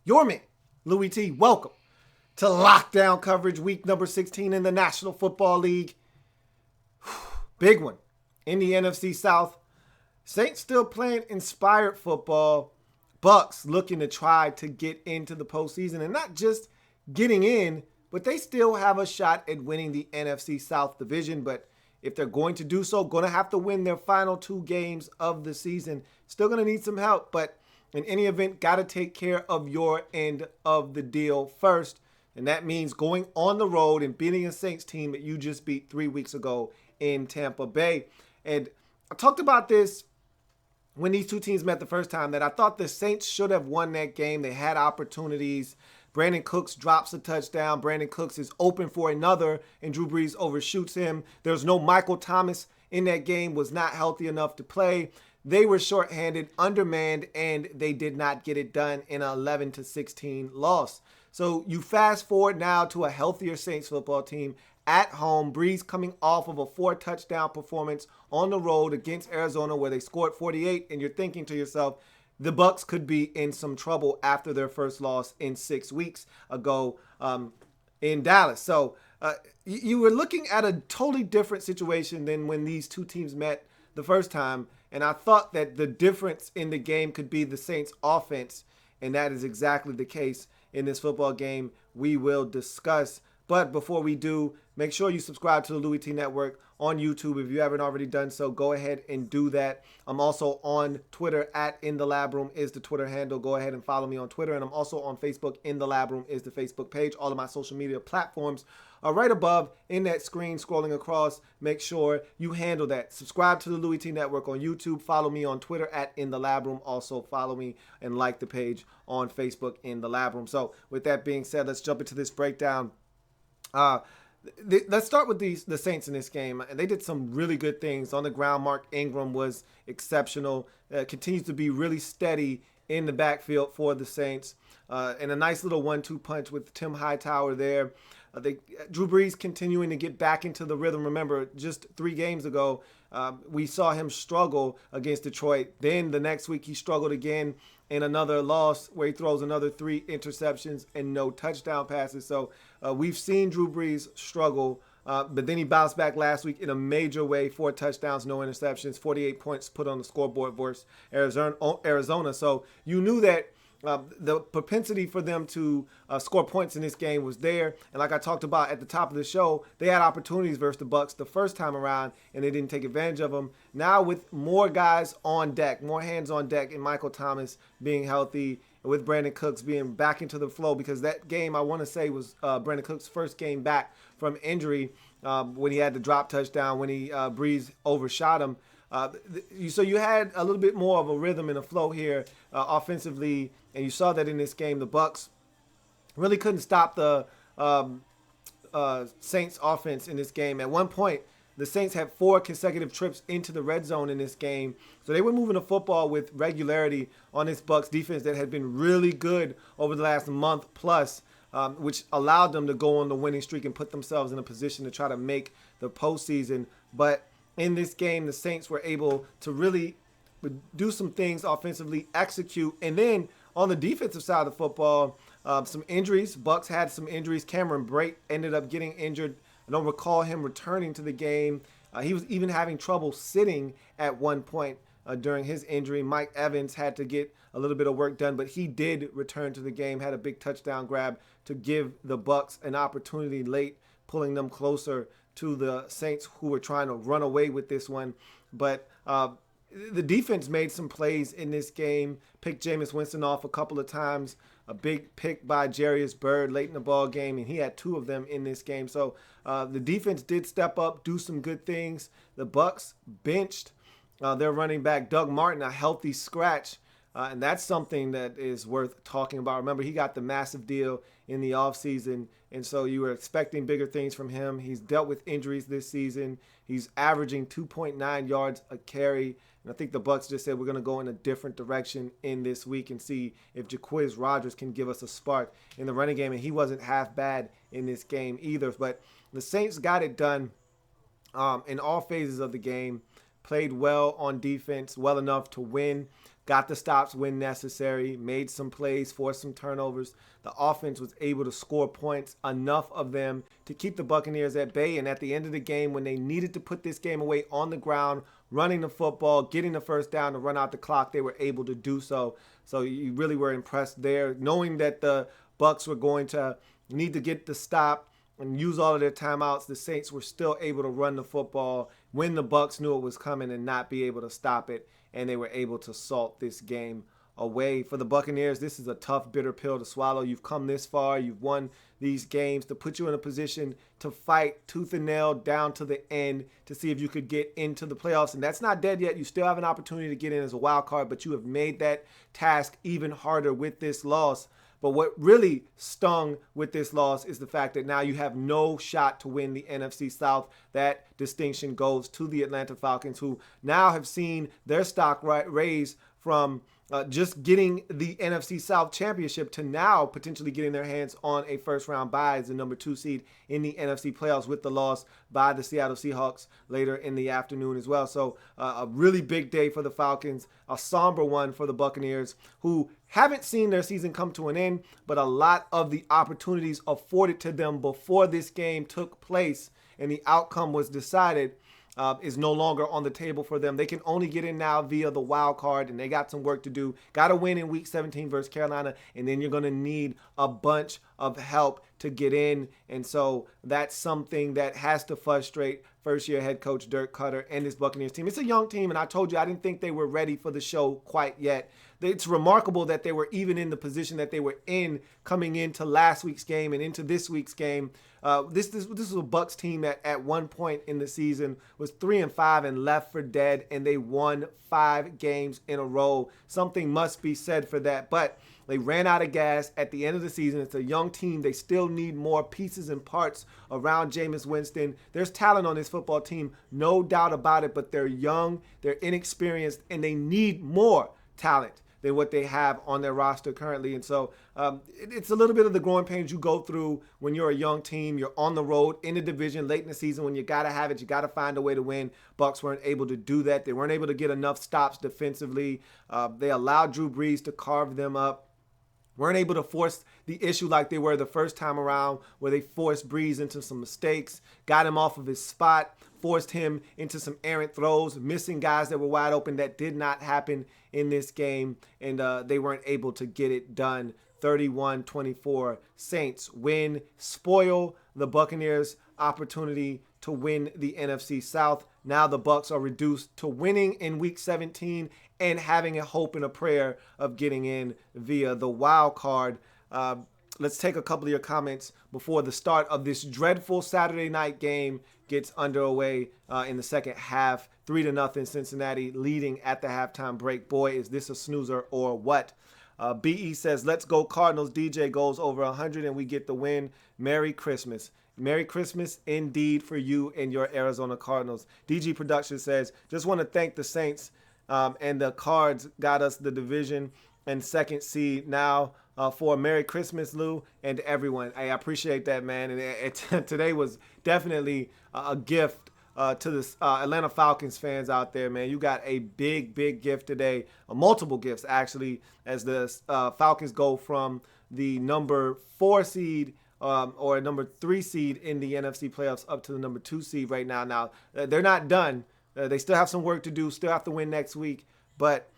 your man, Louie T. Welcome to lockdown coverage, week number 16 in the National Football League. Big one in the NFC South. Saints still playing inspired football. Bucks looking to try to get into the postseason, and not just getting in, but they still have a shot at winning the NFC South division. But if they're going to do so, going to have to win their final 2 games of the season. Still going to need some help, but in any event, got to take care of your end of the deal first. And that means going on the road and beating a Saints team that you just beat 3 weeks ago in Tampa Bay. And I talked about this when these two teams met the first time, that I thought the Saints should have won that game. They had opportunities. Brandon Cooks drops a touchdown. Brandon Cooks is open for another, and Drew Brees overshoots him. There's no Michael Thomas in that game, was not healthy enough to play. They were shorthanded, undermanned, and they did not get it done in an 11-16 loss. So you fast forward now to a healthier Saints football team at home. Brees coming off of a 4-touchdown performance on the road against Arizona where they scored 48, and you're thinking to yourself, the Bucs could be in some trouble after their first loss in 6 weeks ago in Dallas. So you were looking at a totally different situation than when these two teams met the first time, and I thought that the difference in the game could be the Saints' offense, and that is exactly the case in this football game we will discuss. But before we do, make sure you subscribe to the Louie Tee Network on YouTube. If you haven't already done so, go ahead and do that. I'm also on Twitter at In The Lab Room is the Twitter handle. Go ahead and follow me on Twitter. And I'm also on Facebook. In The Lab Room is the Facebook page. All of my social media platforms are right above in that screen scrolling across. Make sure you handle that. Subscribe to the Louie Tee Network on YouTube. Follow me on Twitter at In The Lab Room. Also follow me and like the page on Facebook, In The Lab Room. So with that being said, let's jump into this breakdown. Let's start with the Saints in this game. They did some really good things on the ground. Mark Ingram was exceptional. Continues to be really steady in the backfield for the Saints. And a nice little 1-2 punch with Tim Hightower there. Drew Brees continuing to get back into the rhythm. Remember, just 3 games ago, we saw him struggle against Detroit. Then the next week he struggled again in another loss where he throws another 3 interceptions and no touchdown passes. So we've seen Drew Brees struggle, but then he bounced back last week in a major way. 4 touchdowns, no interceptions, 48 points put on the scoreboard versus Arizona. So you knew that the propensity for them to score points in this game was there. And like I talked about at the top of the show, they had opportunities versus the Bucs the first time around, and they didn't take advantage of them. Now with more guys on deck, more hands on deck, and Michael Thomas being healthy, with Brandon Cooks being back into the flow, because that game, I want to say, was Brandon Cooks' first game back from injury when he had the drop touchdown, when Brees overshot him. So you had a little bit more of a rhythm and a flow here offensively, and you saw that in this game. The Bucs really couldn't stop the Saints offense in this game. At one point, the Saints had 4 consecutive trips into the red zone in this game, so they were moving the football with regularity on this Bucs defense that had been really good over the last month plus, which allowed them to go on the winning streak and put themselves in a position to try to make the postseason. But in this game, the Saints were able to really do some things offensively, execute. And then on the defensive side of the football, some injuries. Bucs had some injuries. Cameron Brate ended up getting injured. I don't recall him returning to the game. He was even having trouble sitting at one point during his injury. Mike Evans had to get a little bit of work done, but he did return to the game, had a big touchdown grab to give the Bucs an opportunity late, pulling them closer to the Saints, who were trying to run away with this one. But the defense made some plays in this game, picked Jameis Winston off a couple of times, a big pick by Jarius Byrd late in the ball game, and he had 2 of them in this game. So the defense did step up, do some good things. The Bucs benched their running back, Doug Martin, a healthy scratch, and that's something that is worth talking about. Remember, he got the massive deal in the offseason, and so you were expecting bigger things from him. He's dealt with injuries this season. He's averaging 2.9 yards a carry, and I think the Bucs just said we're going to go in a different direction in this week and see if Jacquizz Rodgers can give us a spark in the running game, and he wasn't half bad in this game either. But the Saints got it done in all phases of the game. played well on defense, well enough to win, got the stops when necessary, made some plays, forced some turnovers. The offense was able to score points, enough of them to keep the Buccaneers at bay. And at the end of the game, when they needed to put this game away on the ground, running the football, getting the first down to run out the clock, they were able to do so. So you really were impressed there, knowing that the Bucs were going to need to get the stop and use all of their timeouts. The Saints were still able to run the football when the Bucs knew it was coming and not be able to stop it, and they were able to salt this game away. For the Buccaneers, this is a tough, bitter pill to swallow. You've come this far. You've won these games to put you in a position to fight tooth and nail down to the end to see if you could get into the playoffs. And that's not dead yet. You still have an opportunity to get in as a wild card, but you have made that task even harder with this loss. But what really stung with this loss is the fact that now you have no shot to win the NFC South. That distinction goes to the Atlanta Falcons, who now have seen their stock raise from just getting the NFC South championship to now potentially getting their hands on a first-round bye as the number 2 seed in the NFC playoffs with the loss by the Seattle Seahawks later in the afternoon as well. So a really big day for the Falcons, a somber one for the Buccaneers, who haven't seen their season come to an end, but a lot of the opportunities afforded to them before this game took place and the outcome was decided is no longer on the table for them. They can only get in now via the wild card, and they got some work to do. Got to win in Week 17 versus Carolina, and then you're going to need a bunch of help to get in. And so that's something that has to frustrate first-year head coach Dirk Cutter and his Buccaneers team. It's a young team, and I told you I didn't think they were ready for the show quite yet. It's remarkable that they were even in the position that they were in coming into last week's game and into this week's game. This was a Bucs team that at one point in the season was 3-5 and left for dead, and they won 5 games in a row. Something must be said for that, but they ran out of gas at the end of the season. It's a young team. They still need more pieces and parts around Jameis Winston. There's talent on this football team, no doubt about it, but they're young, they're inexperienced, and they need more talent than what they have on their roster currently. And so it's a little bit of the growing pains you go through when you're a young team. You're on the road in the division late in the season when you got to have it. You got to find a way to win. Bucs weren't able to do that. They weren't able to get enough stops defensively. They allowed Drew Brees to carve them up. Weren't able to force the issue like they were the first time around, where they forced Brees into some mistakes, got him off of his spot, forced him into some errant throws, missing guys that were wide open. That did not happen in this game, and they weren't able to get it done. 31-24, Saints win, spoil the Buccaneers' opportunity to win the NFC South. Now the Bucs are reduced to winning in Week 17 and having a hope and a prayer of getting in via the wild card. Let's take a couple of your comments before the start of this dreadful Saturday night game gets underway in the second half. 3-0 Cincinnati leading at the halftime break. Boy, is this a snoozer or what? BE says, let's go Cardinals. DJ goes over 100 and we get the win. Merry Christmas. Merry Christmas indeed for you and your Arizona Cardinals. DG Production says, just want to thank the Saints and the Cards got us the division and second seed now for a Merry Christmas, Lou, and everyone. I appreciate that, man. And today was definitely a gift to the Atlanta Falcons fans out there, man. You got a big, big gift today. Multiple gifts, actually, as the Falcons go from the number 4 seed or number 3 seed in the NFC playoffs up to the number 2 seed right now. Now, they're not done. They still have some work to do, still have to win next week, but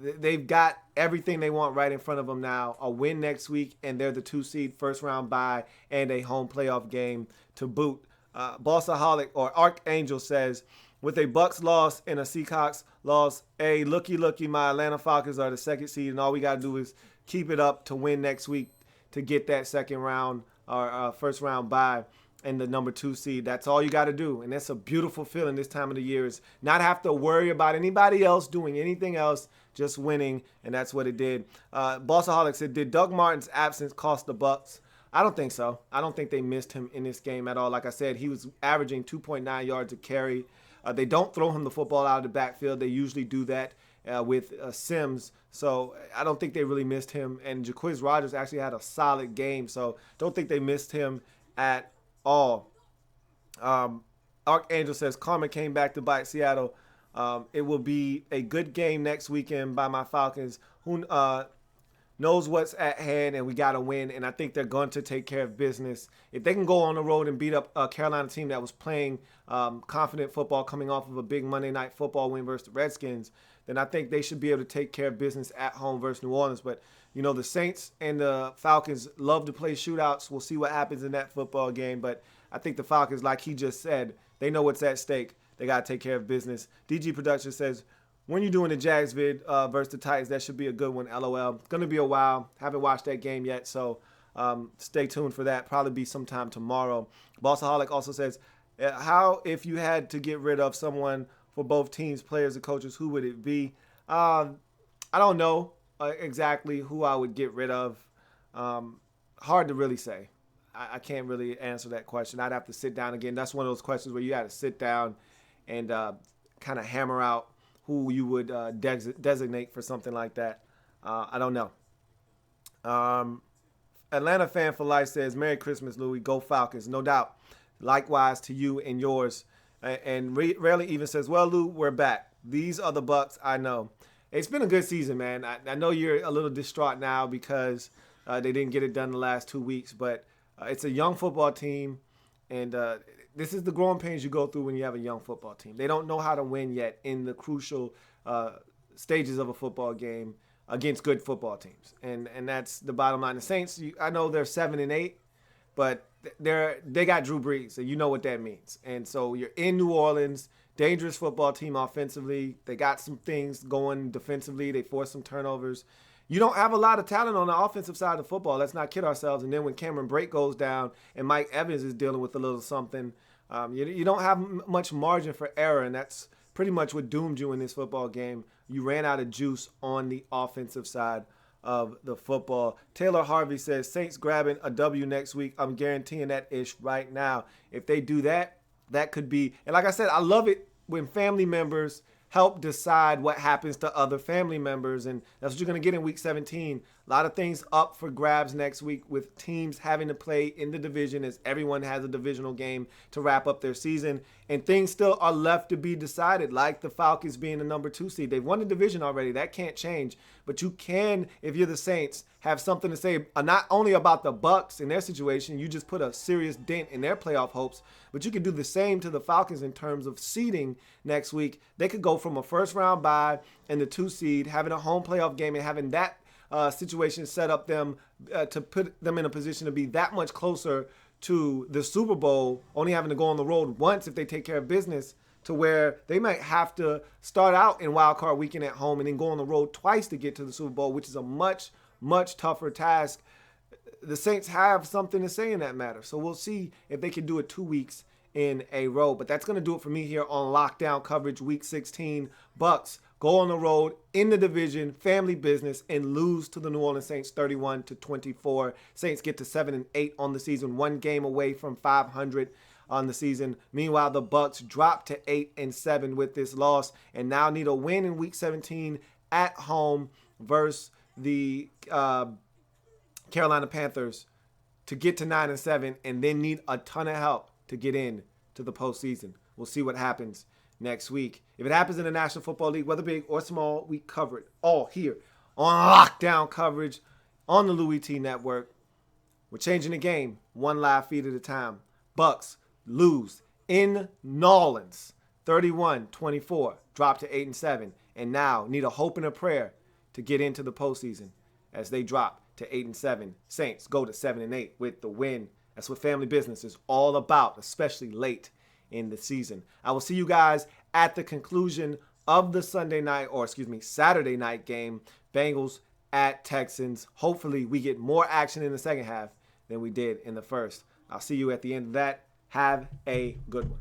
they've got everything they want right in front of them now. A win next week, and they're the 2 seed, first round bye, and a home playoff game to boot. Bossaholic or Archangel says, with a Bucs loss and a Seahawks loss, looky, my Atlanta Falcons are the second seed, and all we got to do is keep it up to win next week to get that second round or first round bye and the number 2 seed. That's all you got to do. And that's a beautiful feeling this time of the year, is not have to worry about anybody else doing anything else, just winning. And that's what it did. Bossaholic said, did Doug Martin's absence cost the Bucs? I don't think so. I don't think they missed him in this game at all. Like I said, he was averaging 2.9 yards a carry. They don't throw him the football out of the backfield. They usually do that with Sims. So I don't think they really missed him. And Jacquizz Rodgers actually had a solid game. So don't think they missed him at all. Archangel says, Carmen came back to bite Seattle It will be a good game next weekend by my Falcons, who knows what's at hand, and we got to win. And I think they're going to take care of business. If they can go on the road and beat up a Carolina team that was playing confident football coming off of a big Monday Night Football win versus the Redskins, then I think they should be able to take care of business at home versus New Orleans. But, the Saints and the Falcons love to play shootouts. We'll see what happens in that football game. But I think the Falcons, like he just said, they know what's at stake. They got to take care of business. DG Production says, when you're doing the Jags vid versus the Titans, that should be a good one, LOL. It's going to be a while. Haven't watched that game yet, so stay tuned for that. Probably be sometime tomorrow. Bossaholic also says, how, if you had to get rid of someone for both teams, players and coaches, who would it be? I don't know exactly who I would get rid of. Hard to really say. I can't really answer that question. I'd have to sit down again. That's one of those questions where you got to sit down and kind of hammer out who you would designate for something like that. I don't know. Atlanta Fan for Life says, Merry Christmas, Louie. Go Falcons. No doubt. Likewise to you and yours. And rarely even says, well, Lou, we're back. These are the Bucs, I know. It's been a good season, man. I know you're a little distraught now because they didn't get it done the last 2 weeks. But it's a young football team. And this is the growing pains you go through when you have a young football team. They don't know how to win yet in the crucial stages of a football game against good football teams. And that's the bottom line. The Saints, I know they're 7-8, but they got Drew Brees, and you know what that means. And so you're in New Orleans, dangerous football team offensively. They got some things going defensively. They forced some turnovers. You don't have a lot of talent on the offensive side of football. Let's not kid ourselves. And then when Cameron Brate goes down and Mike Evans is dealing with a little something, you don't have much margin for error, and that's pretty much what doomed you in this football game. You ran out of juice on the offensive side of the football. Taylor Harvey says, Saints grabbing a W next week. I'm guaranteeing that ish right now. If they do that, that could be. And like I said, I love it when family members help decide what happens to other family members. And that's what you're going to get in Week 17. A lot of things up for grabs next week with teams having to play in the division as everyone has a divisional game to wrap up their season. And things still are left to be decided, like the Falcons being the number 2 seed. They've won the division already. That can't change. But you can, if you're the Saints, have something to say not only about the Bucs and their situation. You just put a serious dent in their playoff hopes. But you can do the same to the Falcons in terms of seeding next week. They could go from a first-round bye and the 2 seed, having a home playoff game and having that situation set up them to put them in a position to be that much closer to the Super Bowl, only having to go on the road once if they take care of business, to where they might have to start out in Wild Card Weekend at home and then go on the road twice to get to the Super Bowl, which is a much, much tougher task. The Saints have something to say in that matter. So we'll see if they can do it 2 weeks in a row. But that's going to do it for me here on Lockdown Coverage Week 16. Bucs go on the road in the division, family business, and lose to the New Orleans Saints 31-24. Saints get to 7-8 on the season, 1 game away from 500 on the season. Meanwhile, the Bucs drop to 8-7 with this loss and now need a win in Week 17 at home versus the Carolina Panthers to get to 9-7, and then need a ton of help to get in to the postseason. We'll see what happens next week. If it happens in the National Football League, whether big or small, we cover it all here on Lockdown Coverage on the Louie Tee Network. We're changing the game one live feed at a time. Bucs lose in New Orleans 31-24, drop to 8-7, and now need a hope and a prayer to get into the postseason as they drop to 8-7. Saints go to 7-8 with the win. That's what family business is all about, especially late in the season. I will see you guys at the conclusion of the Saturday night game, Bengals at Texans. Hopefully we get more action in the second half than we did in the first. I'll see you at the end of that. Have a good one.